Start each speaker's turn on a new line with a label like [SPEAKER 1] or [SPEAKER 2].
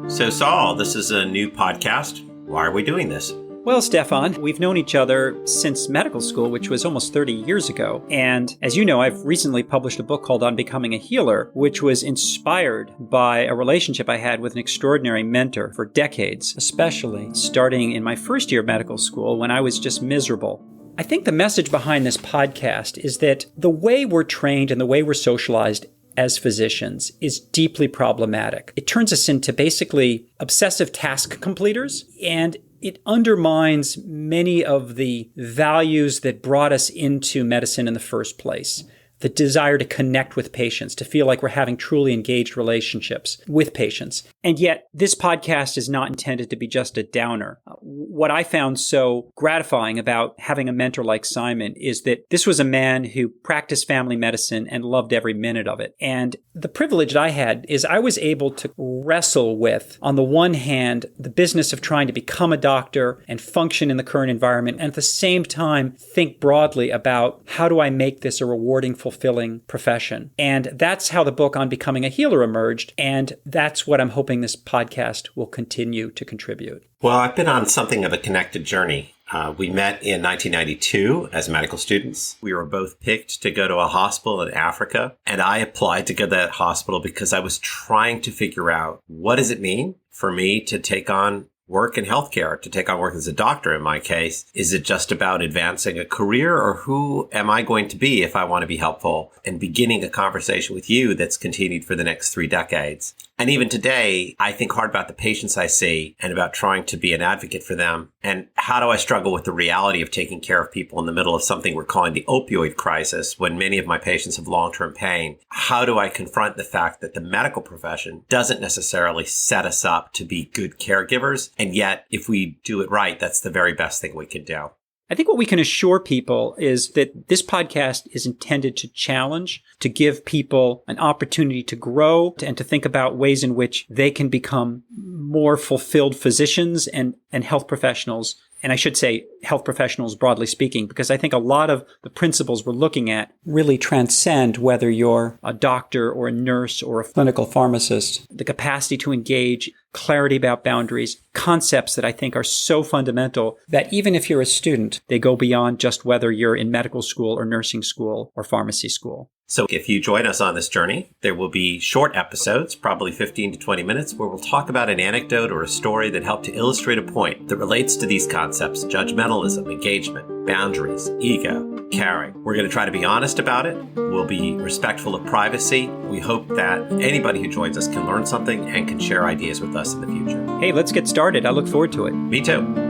[SPEAKER 1] So Saul, this is a new podcast. Why are we doing this?
[SPEAKER 2] Well, Stefan, we've known each other since medical school, which was almost 30 years ago. And as you know, I've recently published a book called On Becoming a Healer, which was inspired by a relationship I had with an extraordinary mentor for decades, especially starting in my first year of medical school when I was just miserable. I think the message behind this podcast is that the way we're trained and the way we're socialized as physicians is deeply problematic. It turns us into basically obsessive task completers, and it undermines many of the values that brought us into medicine in the first place. The desire to connect with patients, to feel like we're having truly engaged relationships with patients. And yet, this podcast is not intended to be just a downer. What I found so gratifying about having a mentor like Simon is that this was a man who practiced family medicine and loved every minute of it. And the privilege that I had is I was able to wrestle with, on the one hand, the business of trying to become a doctor and function in the current environment, and at the same time, think broadly about how do I make this a rewarding, fulfilling profession. And that's how the book On Becoming a Healer emerged, and that's what I'm hoping this podcast will continue to contribute.
[SPEAKER 1] Well, I've been on something of a connected journey. We met in 1992 as medical students. We were both picked to go to a hospital in Africa, and I applied to go to that hospital because I was trying to figure out, what does it mean for me to take on work in healthcare, to take on work as a doctor in my case? Is it just about advancing a career, or who am I going to be if I want to be helpful, and beginning a conversation with you that's continued for the next 3 decades? And even today, I think hard about the patients I see and about trying to be an advocate for them. And how do I struggle with the reality of taking care of people in the middle of something we're calling the opioid crisis when many of my patients have long-term pain? How do I confront the fact that the medical profession doesn't necessarily set us up to be good caregivers? And yet, if we do it right, that's the very best thing we can do.
[SPEAKER 2] I think what we can assure people is that this podcast is intended to challenge, to give people an opportunity to grow, and to think about ways in which they can become more fulfilled physicians and health professionals. And I should say health professionals broadly speaking, because I think a lot of the principles we're looking at really transcend whether you're a doctor or a nurse or a clinical pharmacist. The capacity to engage, clarity about boundaries, concepts that I think are so fundamental that even if you're a student, they go beyond just whether you're in medical school or nursing school or pharmacy school.
[SPEAKER 1] So if you join us on this journey, there will be short episodes, probably 15 to 20 minutes, where we'll talk about an anecdote or a story that helped to illustrate a point that relates to these concepts: judgmentalism, engagement, boundaries, ego, caring. We're going to try to be honest about it. We'll be respectful of privacy. We hope that anybody who joins us can learn something and can share ideas with us in the future.
[SPEAKER 2] Hey, let's get started. I look forward to it.
[SPEAKER 1] Me too.